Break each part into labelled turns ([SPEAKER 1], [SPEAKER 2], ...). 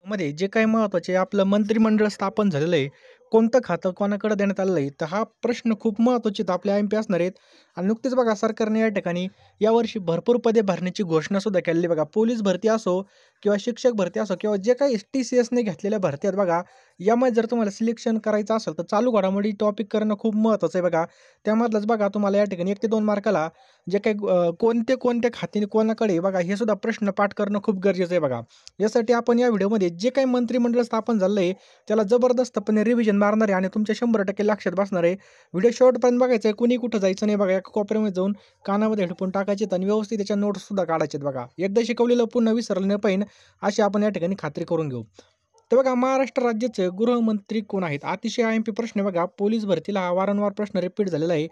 [SPEAKER 1] मध्ये जे काही महत्त्वाचे आपलं मंत्रिमंडळ स्थापन झालेलं आहे, कोणतं खातं कोणाकडे देण्यात आलेलं आहे, तर हा प्रश्न खूप महत्त्वाचे आहेत आपल्या एम-पी असणार आहेत. आणि नुकतेच बघा सरकारने या ठिकाणी यावर्षी भरपूर पदे भरण्याची घोषणासुद्धा केलेली बघा. पोलीस भरती असो किंवा शिक्षक भरती असो किंवा जे काही TCSने घेतलेल्या भरती आहेत बघा, यामध्ये जर तुम्हाला सिलेक्शन करायचं असेल, तर चालू घडामोडी टॉपिक करणं खूप महत्त्वाचं आहे बघा. त्यामधलंच बघा तुम्हाला या ठिकाणी 1 ते 2 मार्काला जे काही कोणते खाते कोणाकडे आहे बघा, हे सुद्धा प्रश्न पाठ करणं खूप गरजेचं आहे बघा. यासाठी आपण या व्हिडिओमध्ये जे काही मंत्रिमंडळ स्थापन झालं आहे, त्याला जबरदस्तपणे रिव्हिजन मारणार आहे आणि तुमच्या 100% लक्षात बसणार आहे. व्हिडिओ शेवटपर्यंत बघायचा आहे. कुणी कुठं जायचं नाही बघा. एका कोपऱ्यामध्ये जाऊन कानामध्ये हेडफोन टाकायचे आणि व्यवस्थित त्याच्या नोट्ससुद्धा काढायचे बघा. एकदा शिकवलेलं पुन्हा विसरलं नाही पाहिजे, अशी आपण या ठिकाणी खात्री करून घेऊ. तर बघा महाराष्ट्र राज्याचे गृहमंत्री कोण आहेत? अतिशय आय-एम-पी प्रश्न आहे बघा. पोलीस भरतीला हा वारंवार प्रश्न रिपीट झालेला आहे.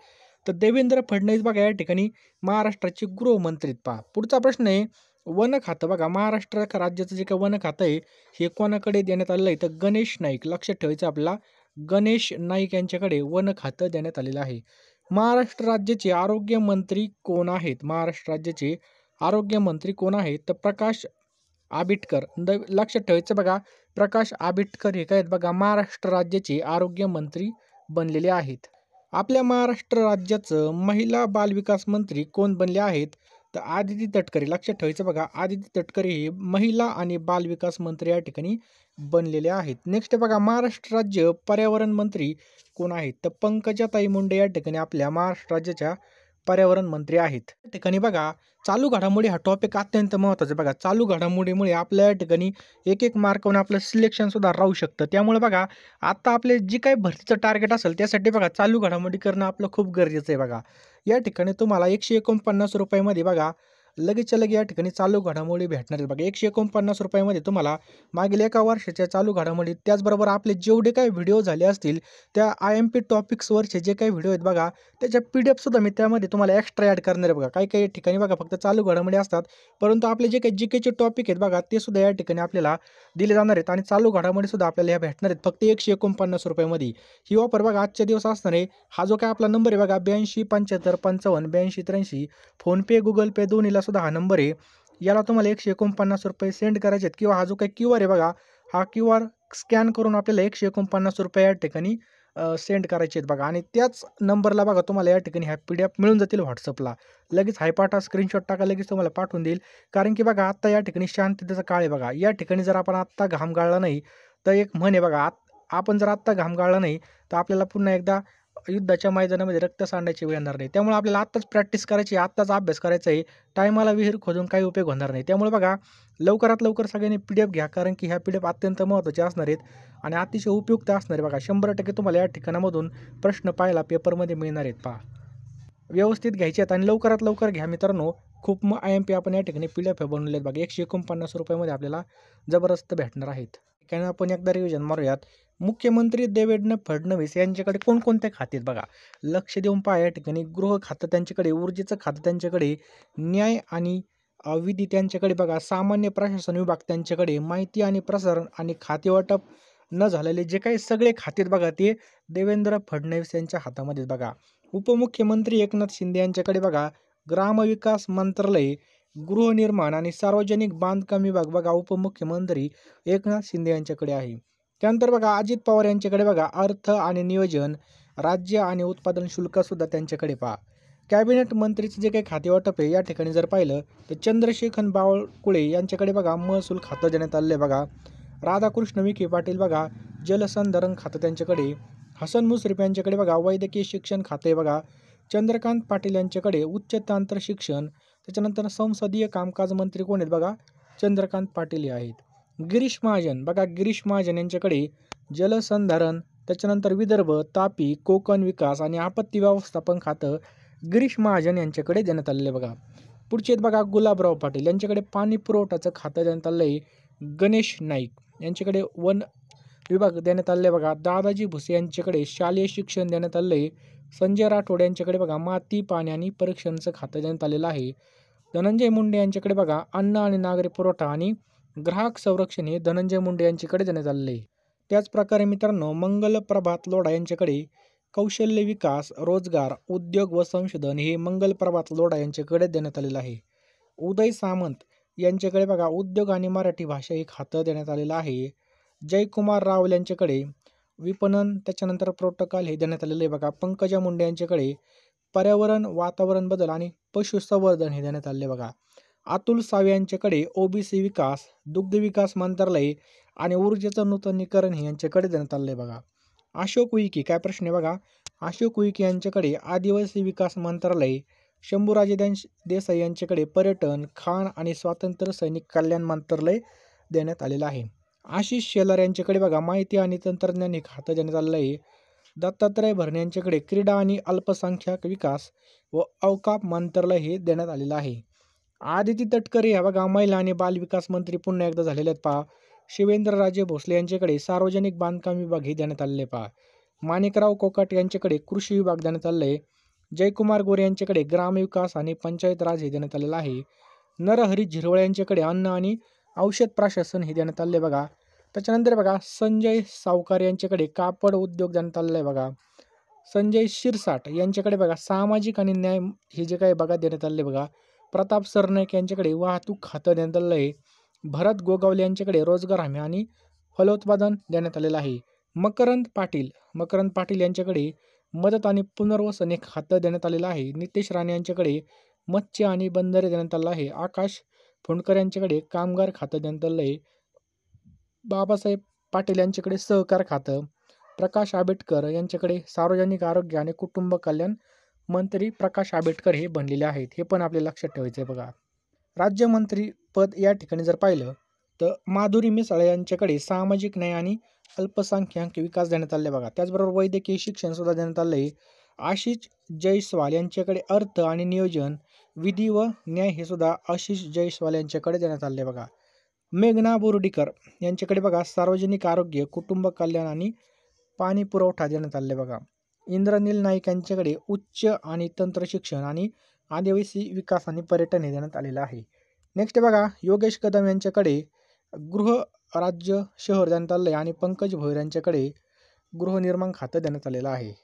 [SPEAKER 1] तर देवेंद्र फडणवीस बघा या ठिकाणी महाराष्ट्राचे गृहमंत्री आहेत पहा. पुढचा प्रश्न आहे वन खातं बघा. महाराष्ट्र राज्याचं जे काही वन खातं आहे, हे कोणाकडे देण्यात आलेलं आहे? तर गणेश नाईक. लक्षात ठेवायचं आपल्याला. गणेश नाईक यांच्याकडे वन खातं देण्यात आलेलं आहे. महाराष्ट्र राज्याचे आरोग्य मंत्री कोण आहेत? महाराष्ट्र राज्याचे आरोग्य मंत्री कोण आहेत? तर प्रकाश आबिटकर. लक्षात ठेवायचं बघा. प्रकाश आबिटकर हे काय आहेत बघा, महाराष्ट्र राज्याचे आरोग्य मंत्री बनलेले आहेत. आपल्या महाराष्ट्र राज्याचं महिला बालविकास मंत्री कोण बनले आहेत? तर आदिती तटकरे. लक्षात ठेवायचं बघा. आदिती तटकरे हे महिला आणि बालविकास मंत्री या ठिकाणी बनलेले आहेत. नेक्स्ट बघा महाराष्ट्र राज्य पर्यावरण मंत्री कोण आहेत? तर पंकजाताई मुंडे या ठिकाणी आपल्या महाराष्ट्र राज्याच्या पर्यावरण मंत्री आहेत. या ठिकाणी बघा चालू घडामोडी हा टॉपिक अत्यंत महत्त्वाचा आहे बघा. चालू घडामोडीमुळे आपल्या या ठिकाणी एक मार्कावरून आपलं सिलेक्शन सुद्धा राहू शकतं. त्यामुळे बघा आता आपले जी काही भरतीचं टार्गेट असेल त्यासाठी बघा चालू घडामोडी करणं आपलं खूप गरजेचं आहे बघा. या ठिकाणी तुम्हाला ₹149 मध्ये बघा लगेचच्या लगे या ठिकाणी चालू घडामोडी भेटणार आहेत बघा. ₹149 मध्ये तुम्हाला मागील एका वर्षाच्या चालू घडामोडी त्याचबरोबर आपले जेवढे काही व्हिडिओ झाले असतील त्या IMP टॉपिक्सवरचे जे काही व्हिडिओ आहेत बघा, त्याच्या PDF सुद्धा मी त्यामध्ये तुम्हाला एक्स्ट्रा ॲड करणार आहे बघा. काही ठिकाणी बघा फक्त चालू घडामोडी असतात, परंतु आपले जे काही GKचे टॉपिक आहेत बघा, ते सुद्धा या ठिकाणी आपल्याला दिले जाणार आहेत आणि चालू घडामोडी सुद्धा आपल्याला ह्या भेटणार आहेत फक्त ₹149 मध्ये. ही ऑफर बघा आजच्या दिवस असणार आहे. हा जो काही आपला नंबर आहे बघा 8275558283 फोनपे, गुगल पे दोन्हीला सुद्धा हा नंबर आहे. याला तुम्हाला ₹149 सेंड करायचे आहेत किंवा हा जो काही QR आहे बघा, हा QR स्कॅन करून आपल्याला ₹149 या ठिकाणी सेंड करायचे आहेत बघा आणि त्याच नंबरला बघा तुम्हाला या ठिकाणी ह्या PDF मिळून जातील WhatsAppला. लगेच हाय पाठवा, स्क्रीनशॉट टाका, लगेच तुम्हाला पाठवून देईल. कारण की बघा आत्ता या ठिकाणी शांततेचा काळ आहे बघा. या ठिकाणी जर आपण आत्ता घाम गाळला नाही, तर एक म्हण आहे बघा, आपण जर आत्ता घाम गाळला नाही, तर आपल्याला पुन्हा एकदा युद्धाच्या मैदानामध्ये रक्त सांडायची वेळ येणार नाही. त्यामुळे आपल्याला आत्ताच प्रॅक्टिस करायची आहे, आत्ताच अभ्यास करायचा आहे. टायमाला विहीर खोदून काही उपयोग होणार नाही. त्यामुळे बघा लवकरात लवकर सगळ्यांनी PDF घ्या, कारण की ह्या PDF अत्यंत महत्त्वाचे असणार आहेत आणि अतिशय उपयुक्त असणार आहे बघा. 100% तुम्हाला या ठिकाणामधून प्रश्न पाहायला पेपरमध्ये मिळणार आहेत पहा. व्यवस्थित घ्यायचे आहेत आणि लवकरात लवकर घ्या मित्रांनो. खूप IMP आपण या ठिकाणी PDF बनवले आहेत बघा. ₹149 मध्ये आपल्याला जबरदस्त भेटणार आहेत. ठिकाणी आपण एकदा रिव्हिजन मारूयात. मुख्यमंत्री देवेंद्र फडणवीस यांच्याकडे कोणकोणते खाते आहेत बघा. लक्ष देऊन पहा या ठिकाणी गृह खातं त्यांच्याकडे, ऊर्जेचं खातं त्यांच्याकडे, न्याय आणि विधी त्यांच्याकडे बघा, सामान्य प्रशासन विभाग त्यांच्याकडे, माहिती आणि प्रसारण आणि खाते वाटप न झालेले जे काही सगळे खाते आहेत बघा, ते देवेंद्र फडणवीस यांच्या हातामध्ये बघा. उपमुख्यमंत्री एकनाथ शिंदे यांच्याकडे बघा ग्रामविकास मंत्रालय, गृहनिर्माण आणि सार्वजनिक बांधकाम विभाग बघा उपमुख्यमंत्री एकनाथ शिंदे यांच्याकडे आहे. त्यानंतर बघा अजित पवार यांच्याकडे बघा अर्थ आणि नियोजन, राज्य आणि उत्पादन शुल्क सुद्धा त्यांच्याकडे पहा. कॅबिनेट मंत्रीचे जे काही खाते वाटप आहे या ठिकाणी जर पाहिलं तर चंद्रशेखर बावळकुळे यांच्याकडे बघा महसूल खातं देण्यात आलेलं आहे बघा. राधाकृष्ण विखे पाटील बघा जलसंधारण खातं त्यांच्याकडे. हसन मुश्रीफ यांच्याकडे बघा वैद्यकीय शिक्षण खाते आहे बघा. चंद्रकांत पाटील यांच्याकडे उच्च तंत्र शिक्षण. त्याच्यानंतर संसदीय कामकाज मंत्री कोण आहेत बघा, चंद्रकांत पाटील हे आहेत. गिरीश महाजन बघा, गिरीश महाजन यांच्याकडे जलसंधारण, त्याच्यानंतर विदर्भ, तापी, कोकण विकास आणि आपत्ती व्यवस्थापन खातं गिरीश महाजन यांच्याकडे देण्यात आलेलं आहे बघा. पुढचे आहेत बघा गुलाबराव पाटील यांच्याकडे पाणी पुरवठ्याचं खातं देण्यात आलं आहे. गणेश नाईक यांच्याकडे वन विभाग देण्यात आलेले बघा. दादाजी भुसे यांच्याकडे शालेय शिक्षण देण्यात आलेलं आहे. संजय राठोड यांच्याकडे बघा माती, पाणी आणि परीक्षणाचं खातं देण्यात आलेलं आहे. धनंजय मुंडे यांच्याकडे बघा अन्न आणि नागरी पुरवठा आणि ग्राहक संरक्षण हे धनंजय मुंडे यांच्याकडे देण्यात आलेले आहे. त्याचप्रकारे मित्रांनो मंगल प्रभात लोढा यांच्याकडे कौशल्य विकास, रोजगार, उद्योग व संशोधन हे मंगल प्रभात लोढा यांच्याकडे देण्यात आलेलं आहे. उदय सामंत यांच्याकडे बघा उद्योग आणि मराठी भाषा हे खातं देण्यात आलेलं आहे. जयकुमार रावल यांच्याकडे विपणन, त्याच्यानंतर प्रोटोकॉल हे देण्यात आलेलं आहे बघा. पंकजा मुंडे यांच्याकडे पर्यावरण, वातावरण बदल आणि पशुसंवर्धन हे देण्यात आले बघा. अतुल सावे यांच्याकडे ओबीसी विकास, दुग्ध विकास मंत्रालय आणि ऊर्जेचं नूतनीकरण हे यांच्याकडे देण्यात आलं आहे बघा. अशोक उईके, काय प्रश्न आहे बघा. अशोक उईके यांच्याकडे आदिवासी विकास मंत्रालय, शंभूराजे देसाई यांच्याकडे पर्यटन, खाण आणि स्वातंत्र्य सैनिक कल्याण मंत्रालय देण्यात आलेलं आहे. आशिष शेलार यांच्याकडे बघा माहिती आणि तंत्रज्ञान हे खातं देण्यात आलेलं आहे. दत्तात्रय भरणे यांच्याकडे क्रीडा आणि अल्पसंख्याक विकास व अवकाश मंत्रालय हे देण्यात आलेलं आहे. आदिती तटकरे ह्या बघा महिला आणि बालविकास मंत्री पुन्हा एकदा झालेले आहेत पहा. शिवेंद्रराजे भोसले यांच्याकडे सार्वजनिक बांधकाम विभाग हे देण्यात आलेले पहा. माणिकराव कोकाट यांच्याकडे कृषी विभाग देण्यात आलेला आहे. जयकुमार गोरे यांच्याकडे ग्रामविकास आणि पंचायत राज हे देण्यात आलेलं आहे. नरहरी झिरवळ यांच्याकडे अन्न आणि औषध प्रशासन हे देण्यात आले बघा. त्याच्यानंतर बघा संजय सावकार यांच्याकडे कापड उद्योग देण्यात आलेला आहे बघा. संजय शिरसाट यांच्याकडे बघा सामाजिक आणि न्याय हे जे काही बघा देण्यात आले बघा. प्रताप सरनाईक यांच्याकडे वाहतूक खातं देण्यात आलेलं आहे. भरत गोगावले यांच्याकडे रोजगार हमी आणि फलोत्पादन देण्यात आलेलं आहे. मकरंद पाटील यांच्याकडे मदत आणि पुनर्वसन हे खातं देण्यात आलेलं आहे. नितेश राणे यांच्याकडे मत्स्य आणि बंदरे देण्यात आलं आहे. आकाश फोंडकर यांच्याकडे कामगार खातं देण्यात आलं आहे. बाबासाहेब पाटील यांच्याकडे सहकार खातं. प्रकाश आंबेडकर यांच्याकडे सार्वजनिक आरोग्य आणि कुटुंब कल्याण मंत्री प्रकाश आंबेडकर हे बनलेले आहेत. हे पण आपल्याला लक्षात ठेवायचं आहे बघा. राज्यमंत्री पद या ठिकाणी जर पाहिलं तर माधुरी मिसाळ यांच्याकडे सामाजिक न्याय आणि अल्पसंख्याक विकास देण्यात आले बघा. त्याचबरोबर वैद्यकीय शिक्षण सुद्धा देण्यात आलं आहे. आशिष जयस्वाल यांच्याकडे अर्थ आणि नियोजन, विधी व न्याय हे सुद्धा आशिष जयस्वाल यांच्याकडे देण्यात आले बघा. मेघना बोर्डीकर यांच्याकडे बघा सार्वजनिक आरोग्य, कुटुंब कल्याण आणि पाणी पुरवठा देण्यात आले बघा. इंद्रनील नाईक यांच्याकडे उच्च आणि तंत्र शिक्षण आणि आदिवासी विकास आणि पर्यटन हे देण्यात आलेलं आहे. नेक्स्ट बघा योगेश कदम यांच्याकडे गृह राज्य शहर देण्यात आलं आहे आणि पंकज भोयर यांच्याकडे गृहनिर्माण खातं देण्यात आलेलं आहे.